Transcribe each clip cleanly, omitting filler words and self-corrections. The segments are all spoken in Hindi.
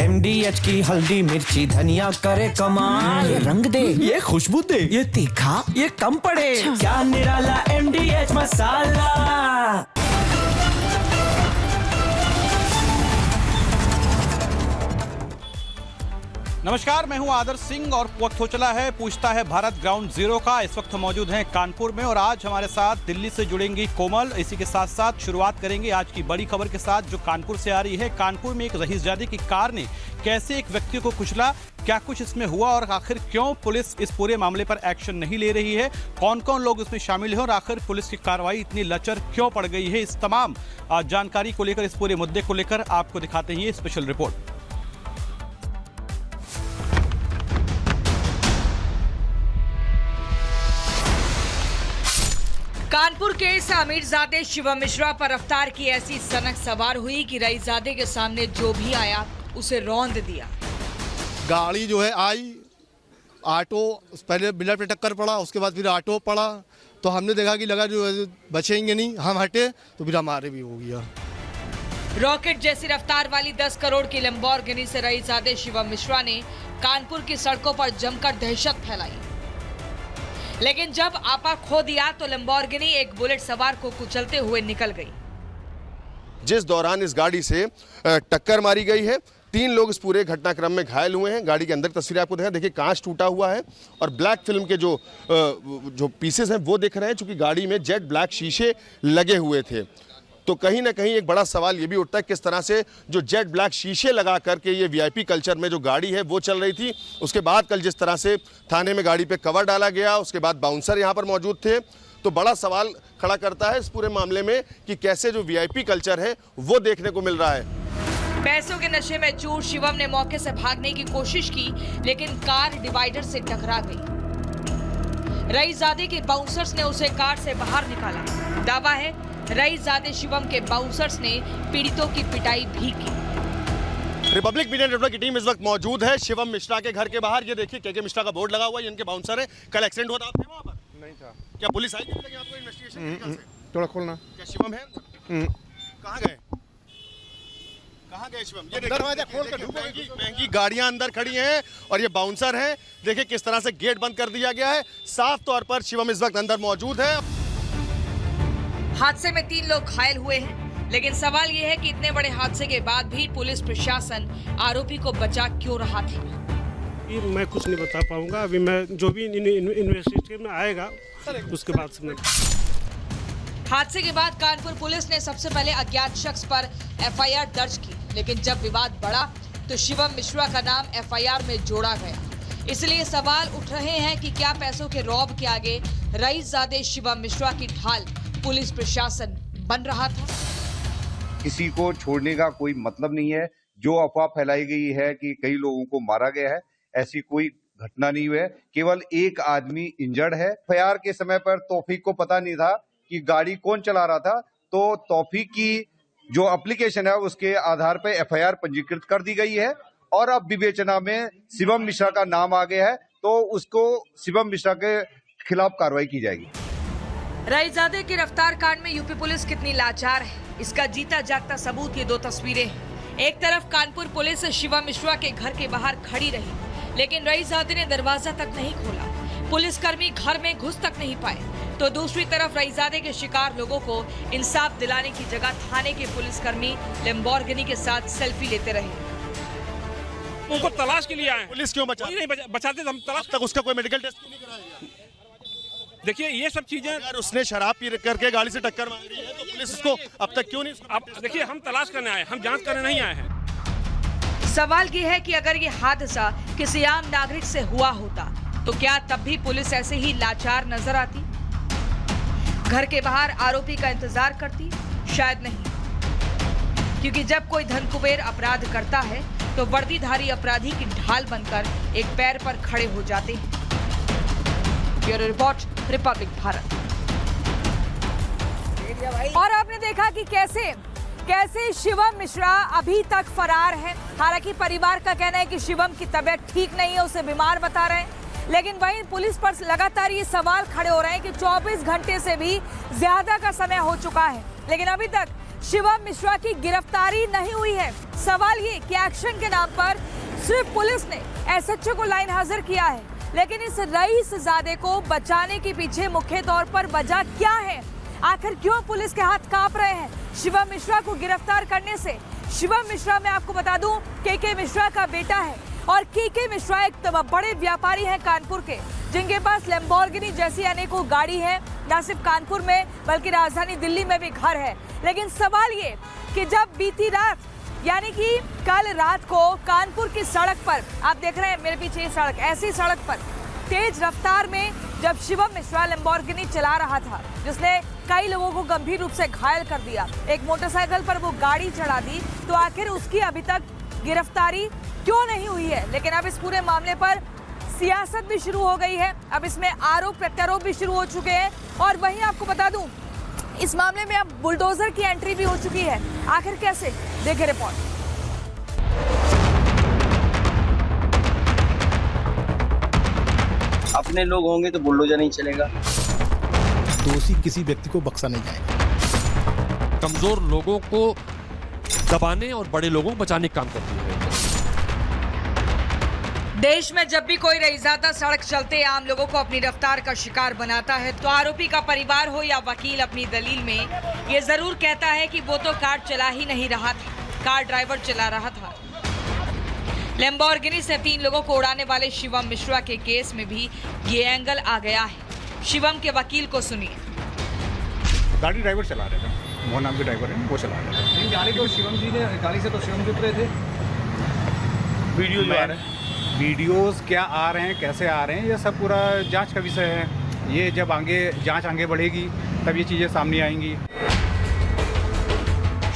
MDH की हल्दी मिर्ची धनिया करे कमाल। ये रंग दे, ये खुशबू दे, ये तीखा, ये कम पड़े। क्या निराला MDH मसाला। नमस्कार, मैं हूं आदर्श सिंह और वक्त हो चला है पूछता है भारत ग्राउंड जीरो का। इस वक्त मौजूद हैं कानपुर में और आज हमारे साथ दिल्ली से जुड़ेंगी कोमल। इसी के साथ साथ शुरुआत करेंगे आज की बड़ी खबर के साथ जो कानपुर से आ रही है। कानपुर में एक रईसजादे की कार ने कैसे एक व्यक्ति को कुचला, क्या कुछ इसमें हुआ और आखिर क्यों पुलिस इस पूरे मामले पर एक्शन नहीं ले रही है, कौन कौन लोग इसमें शामिल हैं और आखिर पुलिस की कार्रवाई इतनी लचर क्यों पड़ गई है, इस तमाम जानकारी को लेकर, इस पूरे मुद्दे को लेकर आपको दिखाते हैं ये स्पेशल रिपोर्ट। कानपुर के अमीरजादे शिवम मिश्रा पर रफ्तार की ऐसी सनक सवार हुई कि रईसजादे के सामने जो भी आया उसे रौंद दिया। गाड़ी जो है आई, ऑटो पहले बिलर पे टक्कर पड़ा, उसके बाद फिर ऑटो पड़ा, तो हमने देखा कि लगा जो बचेंगे नहीं, हम हटे तो फिर हमारे भी हो गया। रॉकेट जैसी रफ्तार वाली 10 करोड़ की लैम्बोर्गिनी से रईसजादे शिवम मिश्रा ने कानपुर की सड़कों पर जमकर दहशत फैलाई, लेकिन जब आपा खो दिया तो लैम्बोर्गिनी एक बुलेट सवार को कुचलते हुए निकल गई। जिस दौरान इस गाड़ी से टक्कर मारी गई है, 3 लोग इस पूरे घटनाक्रम में घायल हुए हैं। गाड़ी के अंदर तस्वीरें आपको दिखाएं, देखिए कांच टूटा हुआ है और ब्लैक फिल्म के जो पीसेस हैं वो दिख रहे हैं, चूंकि गाड़ी में जेट ब्लैक शीशे लगे हुए थे। तो कहीं ना कहीं एक बड़ा सवाल ये भी उठता है किस तरह से जो जेट ब्लैक शीशे लगा करके ये वीआईपी कल्चर में जो गाड़ी है वो चल रही थी। उसके बाद कल जिस तरह से थाने में गाड़ी पे कवर डाला गया, उसके बाद बाउंसर यहाँ पर मौजूद थे, तो बड़ा सवाल खड़ा करता है इस पूरे मामले में कि कैसे जो वीआईपी कल्चर है वो देखने को मिल रहा है। पैसों के नशे में चूर शिवम ने मौके से भागने की कोशिश की, लेकिन कार डिवाइडर से टकरा गई। रईसजादे के बाउंसर्स ने उसे कार से बाहर निकाला। दावा है रईसजादे शिवम के बाउंसर्स ने पीड़ितों की पिटाई भी की। रिपब्लिक मीडिया नेटवर्क की टीम इस वक्त मौजूद है शिवम मिश्रा के घर के बाहर। ये देखिए के मिश्रा का बोर्ड लगा हुआ है, इनके बाउंसर है। कल एक्सीडेंट हुआ था, आप थे वहाँ पर? नहीं था। क्या पुलिस आई थी आपको इन्वेस्टिगेशन? थोड़ा खोलना। क्या शिवम है? कहाँ गए? कहाँ गए शिवम? ये दरवाजा खोल कर महंगी गाड़ियां अंदर खड़ी हैं और ये बाउंसर हैं। देखिए किस तरह से गेट बंद कर दिया गया है। साफ तौर पर शिवम इस वक्त अंदर मौजूद है। हादसे में 3 लोग घायल हुए हैं, लेकिन सवाल ये है कि इतने बड़े हादसे के बाद भी पुलिस प्रशासन आरोपी को बचा क्यों रहा था? मैं कुछ नहीं बता पाऊंगा। अभी मैं जो भी इन्वेस्टिगेशन में आएगा उसके बाद समझ। हादसे के बाद कानपुर पुलिस ने सबसे पहले अज्ञात शख्स पर FIR दर्ज की, लेकिन जब विवाद बढ़ा तो शिवम मिश्रा का नाम FIR में जोड़ा गया। इसलिए सवाल उठ रहे हैं कि क्या पैसों के रौब के आगे रईसजादे शिवम मिश्रा की ढाल पुलिस प्रशासन बन रहा था? किसी को छोड़ने का कोई मतलब नहीं है। जो अफवाह फैलाई गई है कि कई लोगों को मारा गया है, ऐसी कोई घटना नहीं हुई है। केवल एक आदमी इंजर्ड है। FIR के समय पर तौफीक को पता नहीं था कि गाड़ी कौन चला रहा था, तो तौफीक की जो एप्लीकेशन है उसके आधार पर FIR पंजीकृत कर दी गई है और अब विवेचना में शिवम मिश्रा का नाम आ गया है, तो उसको शिवम मिश्रा के खिलाफ कार्रवाई की जाएगी। रईसजादे के रफ्तार कांड में यूपी पुलिस कितनी लाचार है, इसका जीता जागता सबूत ये 2 तस्वीरें हैं। एक तरफ कानपुर पुलिस शिवम मिश्रा के घर के बाहर खड़ी रही, लेकिन रईसजादे ने दरवाजा तक नहीं खोला, पुलिसकर्मी घर में घुस तक नहीं पाए। तो दूसरी तरफ रईसजादे के शिकार लोगों को इंसाफ दिलाने की जगह थाने के पुलिसकर्मी लैम्बोर्गिनी के साथ सेल्फी लेते रहे। उनको तलाश के लिए आए। पुलिस क्यों बचाते हम तलाश तक उसका कोई मेडिकल टेस्ट क्यों नहीं कराया गया? देखिए ये सब चीजें, अगर उसने शराब पी करके गाड़ी से टक्कर मारी है तो पुलिस उसको अब तक क्यों नहीं? अब देखिए हम तलाश करने आए, हम जांच करने नहीं आए हैं। सवाल ये है कि अगर ये हादसा किसी आम नागरिक से हुआ होता तो क्या तब भी पुलिस ऐसे ही लाचार नजर आती? घर के बाहर आरोपी का इंतजार करती? शायद नहीं, क्योंकि जब कोई धनकुबेर अपराध करता है तो वर्दीधारी अपराधी की ढाल बनकर एक पैर पर खड़े हो जाते हैं। Bureau report, Republic Bharat. और आपने देखा कि कैसे शिवम मिश्रा अभी तक फरार है। हालांकि परिवार का कहना है कि शिवम की तबीयत ठीक नहीं है, उसे बीमार बता रहे हैं, लेकिन वहीं पुलिस पर लगातार ये सवाल खड़े हो रहे हैं कि 24 घंटे से भी ज्यादा का समय हो चुका है, लेकिन अभी तक शिवम मिश्रा की गिरफ्तारी नहीं हुई है। सवाल ये कि एक्शन के नाम पर सिर्फ पुलिस ने एसएचओ को लाइन हाजिर किया है, लेकिन इस रईसजादे को बचाने के पीछे मुख्य तौर पर वजह क्या है? आखिर क्यों पुलिस के हाथ कांप रहे हैं शिवम मिश्रा को गिरफ्तार करने से? शिवम मिश्रा, मैं आपको बता दूं, के मिश्रा का बेटा है और के मिश्रा एक बड़े व्यापारी हैं कानपुर के, जिनके पास लैम्बोर्गिनी जैसी अनेकों गाड़ी है, न सिर्फ कानपुर में बल्कि राजधानी दिल्ली में भी घर है। लेकिन सवाल ये कि जब बीती रात यानी कि कल रात को कानपुर की सड़क पर, आप देख रहे हैं मेरे पीछे ये सड़क, ऐसी सड़क पर तेज रफ्तार में जब शिवम मिश्रा लैम्बोर्गिनी चला रहा था, जिसने कई लोगों को गंभीर रूप से घायल कर दिया, एक मोटरसाइकिल पर वो गाड़ी चढ़ा दी, तो आखिर उसकी अभी तक गिरफ्तारी क्यों नहीं हुई है? लेकिन अब इस पूरे मामले पर सियासत भी शुरू हो गई है, अब इसमें आरोप प्रत्यारोप भी शुरू हो चुके हैं। और वहीं आपको बता दूं, इस मामले में अब बुलडोजर की एंट्री भी हो चुकी है। आखिर कैसे, देखिए रिपोर्ट। अपने लोग होंगे तो बुलडोजर नहीं चलेगा। दोषी किसी व्यक्ति को बख्शा नहीं जाएगा। कमजोर लोगों को दबाने और बड़े लोगों को बचाने का काम करती है। देश में जब भी कोई रईसजादा सड़क चलते आम लोगों को अपनी रफ्तार का शिकार बनाता है, तो आरोपी का परिवार हो या वकील अपनी दलील में ये जरूर कहता है कि वो तो कार चला ही नहीं रहा था, कार ड्राइवर चला रहा था। लैम्बोर्गिनी से 3 लोगों को उड़ाने वाले शिवम मिश्रा के केस में भी ये एंगल आ गया है। शिवम के वकील को सुनिए। गाड़ी ड्राइवर चला रहे थे, मोहन नाम के ड्राइवर है, वो चला रहे थे। गाड़ी तो शिवम जी ने, गाड़ी से तो शिवम जी उतरे थे। वीडियो जो आ रहे हैं, वीडियोस क्या आ रहे हैं, कैसे आ रहे हैं, ये सब पूरा जांच का विषय है। ये जब जांच आगे बढ़ेगी तब ये चीज़ें सामने आएंगी।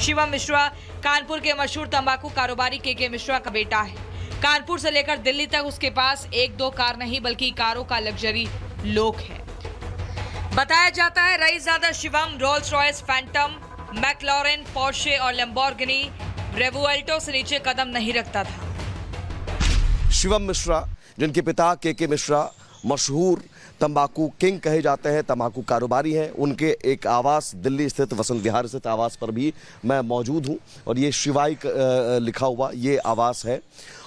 शिवम मिश्रा कानपुर के मशहूर तंबाकू कारोबारी के मिश्रा का बेटा है। कानपुर से लेकर दिल्ली तक उसके पास 1-2 कार नहीं बल्कि कारों का लग्जरी लोक है। बताया जाता है रईसजादा Shivam Rolls Royce Phantom, McLaren, Porsche और लैम्बोर्गिनी रेवुएल्टो से नीचे कदम नहीं रखता था। शिवम मिश्रा, जिनके पिता के मिश्रा मशहूर तंबाकू किंग कहे जाते हैं, तंबाकू कारोबारी हैं, उनके एक आवास दिल्ली स्थित वसंत विहार स्थित आवास पर भी मैं मौजूद हूं और ये शिवाई लिखा हुआ ये आवास है।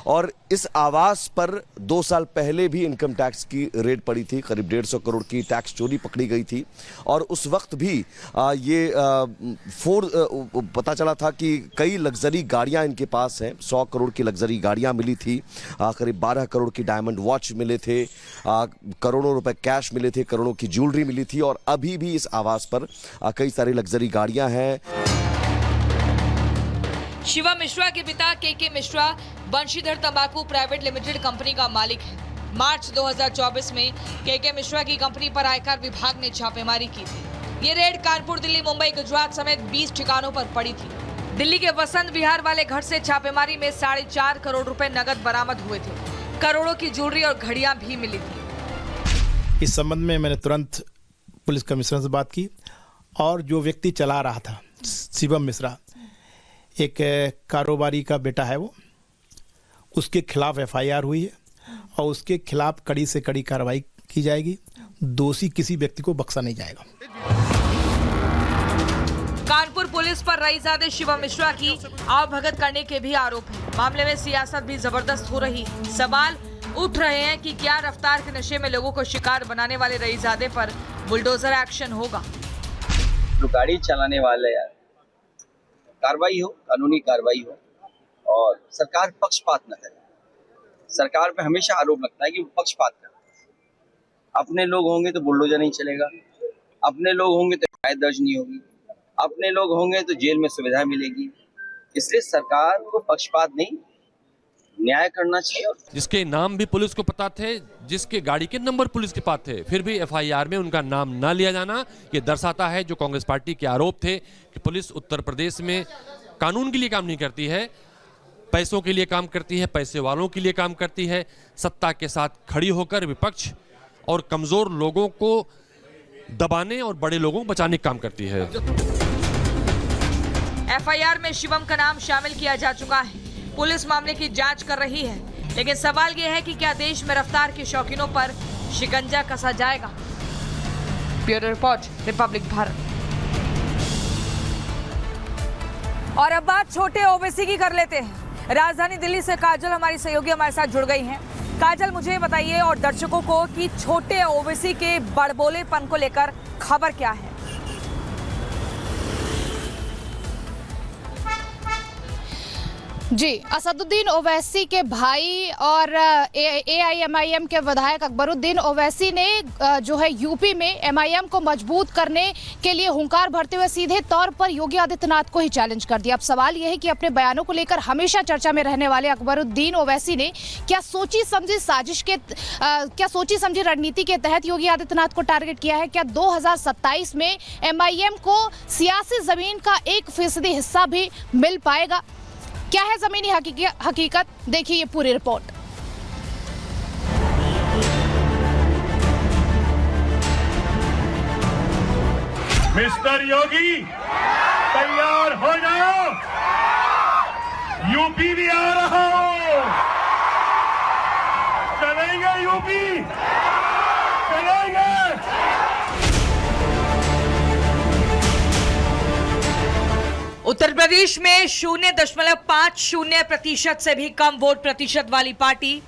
और इस आवास पर 2 साल पहले भी इनकम टैक्स की रेड पड़ी थी, करीब 150 करोड़ की टैक्स चोरी पकड़ी गई थी। और उस वक्त भी पता चला था कि कई लग्जरी गाड़ियां इनके पास हैं, 100 करोड़ की लग्जरी गाड़ियां मिली थी, करीब 12 करोड़ की डायमंड वॉच मिले थे, करोड़ों रुपए कैश मिले थे, करोड़ों की ज्वेलरी मिली थी। और अभी भी इस आवास पर कई सारी लग्जरी गाड़ियां हैं। शिवम मिश्रा के पिता के मिश्रा बंशीधर तंबाकू प्राइवेट लिमिटेड कंपनी का मालिक है। मार्च 2024 में के मिश्रा की कंपनी पर आयकर विभाग ने छापेमारी की थी। ये रेड कानपुर, दिल्ली, मुंबई, गुजरात समेत 20 ठिकानों पर पड़ी थी। दिल्ली के वसंत विहार वाले घर से छापेमारी में 4.5 करोड़ रुपए नगद बरामद हुए थे। करोड़ों की ज्वेलरी और घड़ियां भी मिली थी। इस संबंध में मैंने तुरंत पुलिस कमिश्नर से बात की और जो व्यक्ति चला रहा था शिवम मिश्रा, एक कारोबारी का बेटा है, वो उसके खिलाफ एफआईआर हुई है और उसके खिलाफ कड़ी से कड़ी कार्रवाई की जाएगी। दोषी किसी व्यक्ति को बख्शा नहीं जाएगा। कानपुर पुलिस पर रईसजादे शिवम मिश्रा की आवभगत करने के भी आरोप है। मामले में सियासत भी जबरदस्त हो रही है। सवाल उठ रहे हैं कि क्या रफ्तार के नशे में लोगों को शिकार बनाने वाले रईसजादे पर बुलडोजर एक्शन होगा? जो गाड़ी चलाने वाले यार, कार्रवाई हो, कानूनी कार्रवाई हो और सरकार पक्षपात न करे। सरकार पे हमेशा आरोप लगता है कि वो पक्षपात कर रहा है। अपने लोग होंगे तो बुलडोजर नहीं चलेगा, अपने लोग होंगे तो शिकायत दर्ज नहीं होगी, अपने लोग होंगे तो जेल में सुविधा मिलेगी। इसलिए सरकार को पक्षपात नहीं, न्याय करना चाहिए। जिसके नाम भी पुलिस को पता थे, जिसके गाड़ी के नंबर पुलिस के पास थे, फिर भी एफआईआर में उनका नाम ना लिया जाना, ये दर्शाता है जो कांग्रेस पार्टी के आरोप थे कि पुलिस उत्तर प्रदेश में कानून के लिए काम नहीं करती है, पैसों के लिए काम करती है, पैसे वालों के लिए काम करती है, सत्ता के साथ खड़ी होकर विपक्ष और कमजोर लोगों को दबाने और बड़े लोगों को बचाने का काम करती है। एफआईआर में शिवम का नाम शामिल किया जा चुका है। पुलिस मामले की जांच कर रही है, लेकिन सवाल यह है कि क्या देश में रफ्तार के शौकीनों पर शिकंजा कसा जाएगा? Bureau report, Republic Bharat. और अब बात छोटे ओबीसी की कर लेते हैं। राजधानी दिल्ली से काजल हमारी सहयोगी हमारे साथ जुड़ गई हैं। काजल, मुझे बताइए और दर्शकों को कि छोटे ओबीसी के बड़बोलेपन को लेकर खबर क्या है? जी, असदुद्दीन ओवैसी के भाई और AIMIM के विधायक अकबरुद्दीन ओवैसी ने जो है यूपी में MIM को मजबूत करने के लिए हुंकार भरते हुए सीधे तौर पर योगी आदित्यनाथ को ही चैलेंज कर दिया। अब सवाल यह है कि अपने बयानों को लेकर हमेशा चर्चा में रहने वाले अकबरुद्दीन ओवैसी ने क्या सोची समझी रणनीति के तहत योगी आदित्यनाथ को टारगेट किया है? क्या 2027 में MIM को सियासी जमीन का 1% हिस्सा भी मिल पाएगा? क्या है जमीनी हकीकत? देखिए ये पूरी रिपोर्ट। मिस्टर योगी, तैयार हो जाओ, यूपी भी आ रहा हो। चलेंगे यूपी, चलेंगे। उत्तर प्रदेश में 0.50% से भी कम वोट प्रतिशत वाली पार्टी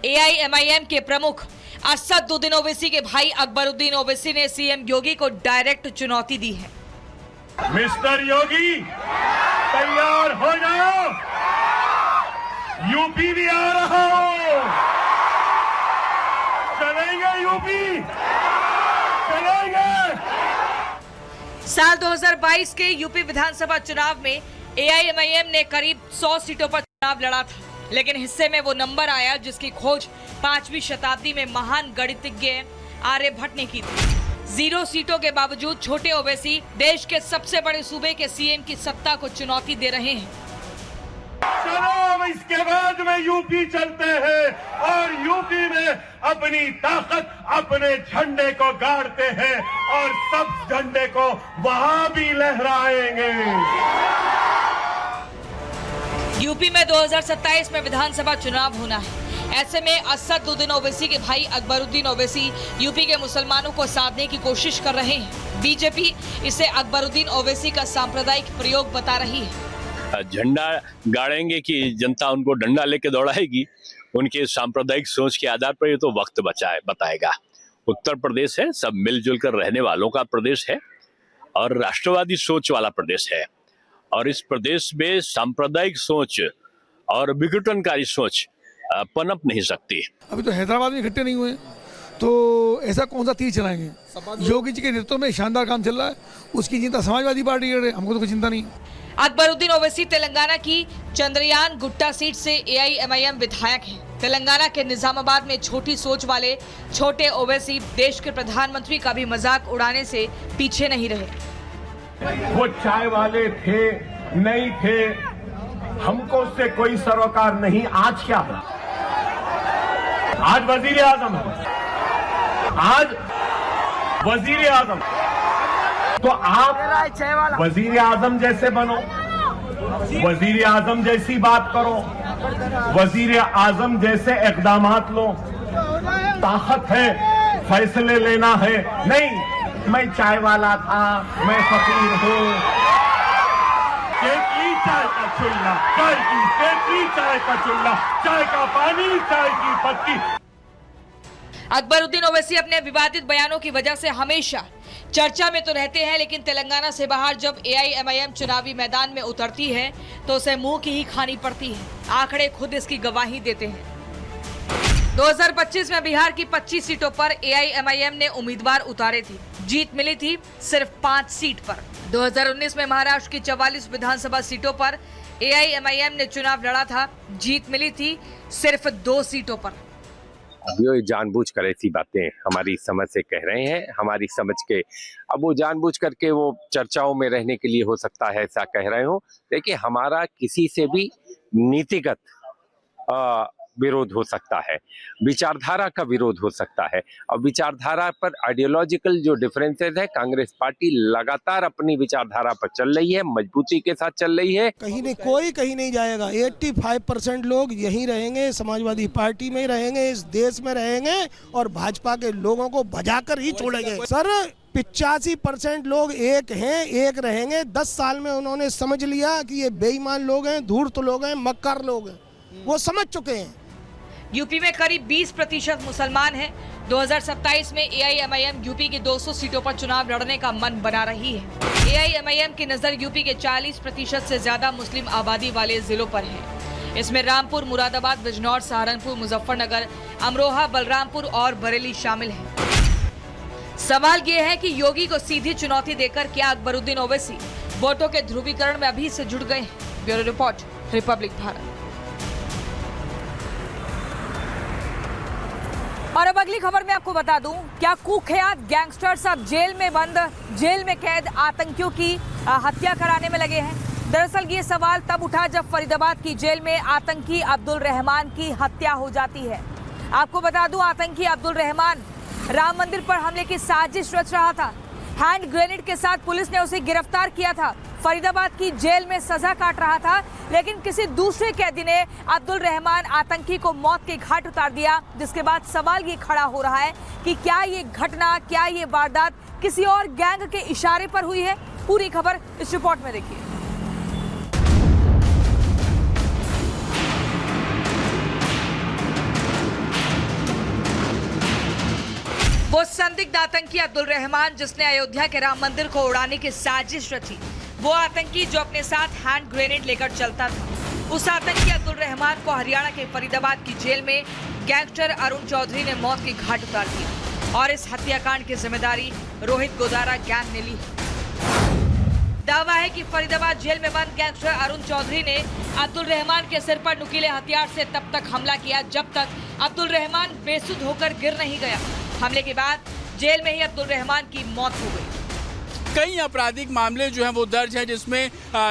AIMIM के प्रमुख असदुद्दीन ओवैसी के भाई अकबरुद्दीन ओवैसी ने CM योगी को डायरेक्ट चुनौती दी है। मिस्टर योगी, तैयार हो जाओ, यूपी भी आ रहा हो। चलेंगे यूपी, चलेंगे। साल 2022 के यूपी विधानसभा चुनाव में AIMIM ने करीब 100 सीटों पर चुनाव लड़ा था, लेकिन हिस्से में वो नंबर आया जिसकी खोज 5वीं शताब्दी में महान गणितज्ञ आर्यभट्ट ने की थी। 0 सीटों के बावजूद छोटे ओवैसी देश के सबसे बड़े सूबे के CM की सत्ता को चुनौती दे रहे हैं। चलो इसके बाद में यूपी चलते हैं और यूपी में अपनी ताकत अपने झंडे को गाड़ते हैं और सब झंडे को वहां भी लहराएंगे। यूपी में 2027 में विधानसभा चुनाव होना है। ऐसे में असदुद्दीन ओवैसी के भाई अकबरुद्दीन ओवैसी यूपी के मुसलमानों को साधने की कोशिश कर रहे हैं। बीजेपी इसे अकबरुद्दीन ओवैसी का सांप्रदायिक प्रयोग बता रही है। झंडा गाड़ेंगे कि जनता उनको डंडा लेके दौड़ाएगी, उनके सांप्रदायिक सोच के आधार पर ये तो वक्त बताएगा। उत्तर प्रदेश है, सब मिलजुल कर रहने वालों का प्रदेश है और राष्ट्रवादी सोच वाला प्रदेश है, और इस प्रदेश में सांप्रदायिक सोच और विघटनकारी सोच पनप नहीं सकती। अभी तो हैदराबाद में इकट्ठे नहीं हुए, तो ऐसा कौन सा तीर चलाएंगे? योगी जी के नेतृत्व में शानदार काम चल रहा है, उसकी चिंता समाजवादी पार्टी कर रही है, हमको तो कोई चिंता नहीं। अकबरुद्दीन ओवैसी तेलंगाना की चंद्रयान गुट्टा सीट से AIMIM विधायक हैं। तेलंगाना के निजामाबाद में छोटी सोच वाले छोटे ओवैसी देश के प्रधानमंत्री का भी मजाक उड़ाने से पीछे नहीं रहे। वो चाय वाले थे नहीं थे, हमको उससे कोई सरोकार नहीं। आज क्या है? आज वजीर आजम है, आज वजीर आजम। तो आप वजीर आजम जैसे बनो, वजीर आजम जैसी बात करो, वजीर आजम जैसे इक़दामात लो। ताकत है, फैसले लेना है। नहीं, मैं चाय वाला था, मैं फकीर हूँ। केतली चाय का चुल्ला, चाय की केतली चाय का चुल्ला, चाय का पानी, चाय की पत्ती। अकबरुद्दीन ओवैसी अपने विवादित बयानों की वजह से हमेशा चर्चा में तो रहते हैं, लेकिन तेलंगाना से बाहर जब AIMIM चुनावी मैदान में उतरती है तो उसे मुंह की ही खानी पड़ती है। आंकड़े खुद इसकी गवाही देते हैं। 2025 में बिहार की 25 सीटों पर AIMIM ने उम्मीदवार उतारे थे, जीत मिली थी सिर्फ 5 सीट पर। 2019 में महाराष्ट्र की 44 विधानसभा सीटों पर AIMIM ने चुनाव लड़ा था, जीत मिली थी सिर्फ 2 सीटों पर। ये जानबूझ कर ऐसी बातें हमारी समझ से कह रहे हैं, हमारी समझ के। अब वो जानबूझ करके वो चर्चाओं में रहने के लिए हो सकता है ऐसा कह रहे हो। देखिए, हमारा किसी से भी नीतिगत विरोध हो सकता है, विचारधारा का विरोध हो सकता है, और विचारधारा पर आइडियोलॉजिकल जो डिफरेंसेस है, कांग्रेस पार्टी लगातार अपनी विचारधारा पर चल रही है, मजबूती के साथ चल रही है। कहीं नहीं, कोई कहीं नहीं जाएगा। 85% लोग यहीं रहेंगे, समाजवादी पार्टी में ही रहेंगे, इस देश में रहेंगे और भाजपा के लोगों को भजाकर ही छोड़ेंगे। सर, 85% लोग एक हैं, एक रहेंगे। 10 साल में उन्होंने समझ लिया कि ये बेईमान लोग हैं, धूर्त लोग हैं, मक्कार लोग हैं, वो समझ चुके हैं। यूपी में करीब 20% मुसलमान हैं। 2027 में एआईएमआईएम यूपी की 200 सीटों पर चुनाव लड़ने का मन बना रही है। एआईएमआईएम की नजर यूपी के 40% से ज्यादा मुस्लिम आबादी वाले जिलों पर है। इसमें रामपुर, मुरादाबाद, बिजनौर, सहारनपुर, मुजफ्फरनगर, अमरोहा, बलरामपुर और बरेली शामिल है। सवाल ये है कि योगी को सीधी चुनौती देकर क्या अकबरुद्दीन ओवैसी वोटों के ध्रुवीकरण में अभी से जुड़ गए हैं। Bureau report, Republic Bharat. और अब अगली खबर में आपको बता दूं, क्या कुख्यात गैंगस्टर्स अब जेल में बंद, जेल में कैद आतंकियों की हत्या कराने में लगे हैं। दरअसल ये सवाल तब उठा जब फरीदाबाद की जेल में आतंकी अब्दुल रहमान की हत्या हो जाती है। आपको बता दूं, आतंकी अब्दुल रहमान राम मंदिर पर हमले की साजिश रच रहा था। हैंड ग्रेनेड के साथ पुलिस ने उसे गिरफ्तार किया था। फरीदाबाद की जेल में सजा काट रहा था, लेकिन किसी दूसरे कैदी ने अब्दुल रहमान आतंकी को मौत के घाट उतार दिया, जिसके बाद सवाल ये खड़ा हो रहा है कि क्या ये घटना, क्या ये वारदात किसी और गैंग के इशारे पर हुई है। पूरी खबर इस रिपोर्ट में देखिए। वो संदिग्ध आतंकी अब्दुल रहमान जिसने अयोध्या के राम मंदिर को उड़ाने की साजिश रची, वो आतंकी जो अपने साथ हैंड ग्रेनेड लेकर चलता था। उस आतंकी अब्दुल रहमान को हरियाणा के फरीदाबाद की जेल में गैंगस्टर अरुण चौधरी ने मौत के घाट उतार दिया और इस हत्याकांड की जिम्मेदारी रोहित गोदारा गैंग ने ली। दावा है कि फरीदाबाद जेल में बंद गैंगस्टर अरुण चौधरी ने अब्दुल रहमान के सिर पर नुकीले हथियार से तब तक हमला किया जब तक अब्दुल रहमान बेसुध होकर गिर नहीं गया। हमले के बाद जेल में ही अब्दुल रहमान की मौत हो गई। कई आपराधिक मामले जो हैं वो दर्ज है, जिसमें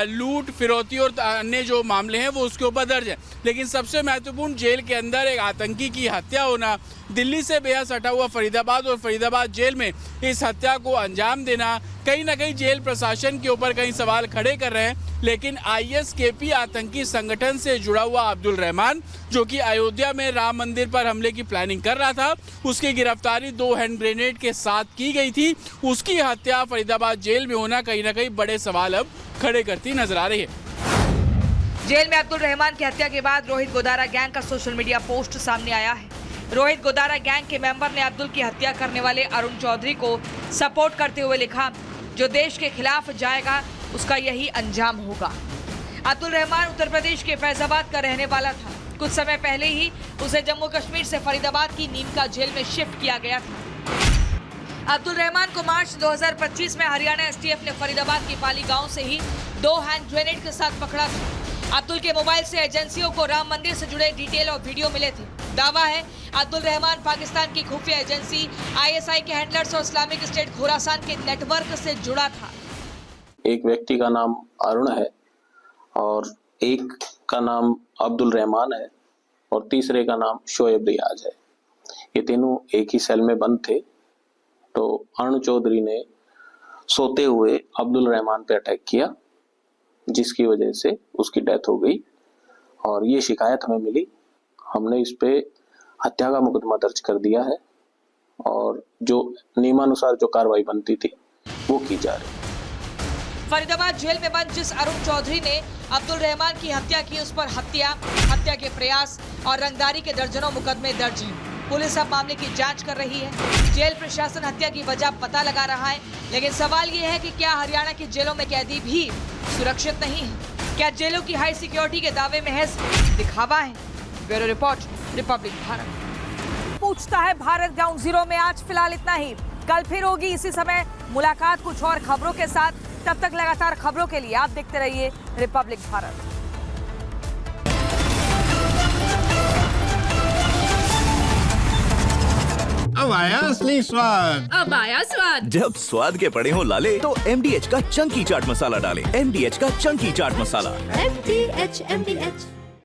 लूट, फिरौती और अन्य जो मामले हैं वो उसके ऊपर दर्ज है। लेकिन सबसे महत्वपूर्ण, जेल के अंदर एक आतंकी की हत्या होना, दिल्ली से बेहद सटा हुआ फरीदाबाद और फरीदाबाद जेल में इस हत्या को अंजाम देना, कहीं ना कहीं जेल प्रशासन के ऊपर कई सवाल खड़े कर रहे हैं। लेकिन आईएसकेपी आतंकी संगठन से जुड़ा हुआ अब्दुल रहमान, जो कि अयोध्या में राम मंदिर पर हमले की प्लानिंग कर रहा था, उसकी गिरफ्तारी 2 हैंड ग्रेनेड के साथ की गई थी। उसकी हत्या फरीदाबाद जेल में होना कहीं ना कहीं बड़े सवाल अब खड़े करती नजर आ रही है। जेल में अब्दुल रहमान की हत्या के बाद रोहित गोदारा गैंग का सोशल मीडिया पोस्ट सामने आया है। रोहित गोदारा गैंग के मेंबर ने अब्दुल की हत्या करने वाले अरुण चौधरी को सपोर्ट करते हुए लिखा, जो देश के खिलाफ जाएगा उसका यही अंजाम होगा। अब्दुल रहमान उत्तर प्रदेश के फैजाबाद का रहने वाला था। कुछ समय पहले ही उसे जम्मू कश्मीर से फरीदाबाद की नीमका जेल में शिफ्ट किया गया था। अब्दुल रहमान को मार्च 2025 में हरियाणा एसटीएफ ने फरीदाबाद की पाली गांव से ही 2 हैंड ग्रेनेड के साथ पकड़ा था। अब्दुल के मोबाइल से एजेंसियों को राम मंदिर से जुड़े डिटेल और वीडियो मिले थे। दावा है अब्दुल रहमान पाकिस्तान की खुफिया एजेंसी आईएसआई के हैंडलर्स और इस्लामिक स्टेट खुरासान के नेटवर्क से जुड़ा था। एक व्यक्ति का नाम अरुण है और एक का नाम अब्दुल रहमान है और तीसरे का नाम शोएब रियाज है। ये तीनों एक ही सेल में बंद थे। तो अरुण चौधरी ने सोते हुए अब्दुल रहमान पे अटैक किया, जिसकी वजह से उसकी डेथ हो गई और ये शिकायत हमें मिली। हमने इस पे हत्या का मुकदमा दर्ज कर दिया है और जो नियमानुसार जो कार्रवाई बनती थी वो की जा रही है। फरीदाबाद जेल में बंद जिस अरुण चौधरी ने अब्दुल रहमान की हत्या की, उस पर हत्या के प्रयास और रंगदारी के दर्जनों मुकदमे दर्ज हैं। पुलिस अब मामले की जांच कर रही है। जेल प्रशासन हत्या की वजह पता लगा रहा है, लेकिन सवाल ये है कि क्या हरियाणा की जेलों में कैदी भी सुरक्षित नहीं है? क्या जेलों की हाई सिक्योरिटी के दावे महज दिखावा है? Bureau report, Republic Bharat. पूछता है भारत ग्राउंड जीरो में आज फिलहाल इतना ही। कल फिर होगी इसी समय मुलाकात कुछ और खबरों के साथ। तब तक लगातार खबरों के लिए आप देखते रहिए रिपब्लिक भारत। अब आया असली स्वाद। अब आया स्वाद। जब स्वाद के पड़े हो लाले तो MDH का चंकी चाट मसाला डालें। MDH का चंकी चाट मसाला। MDH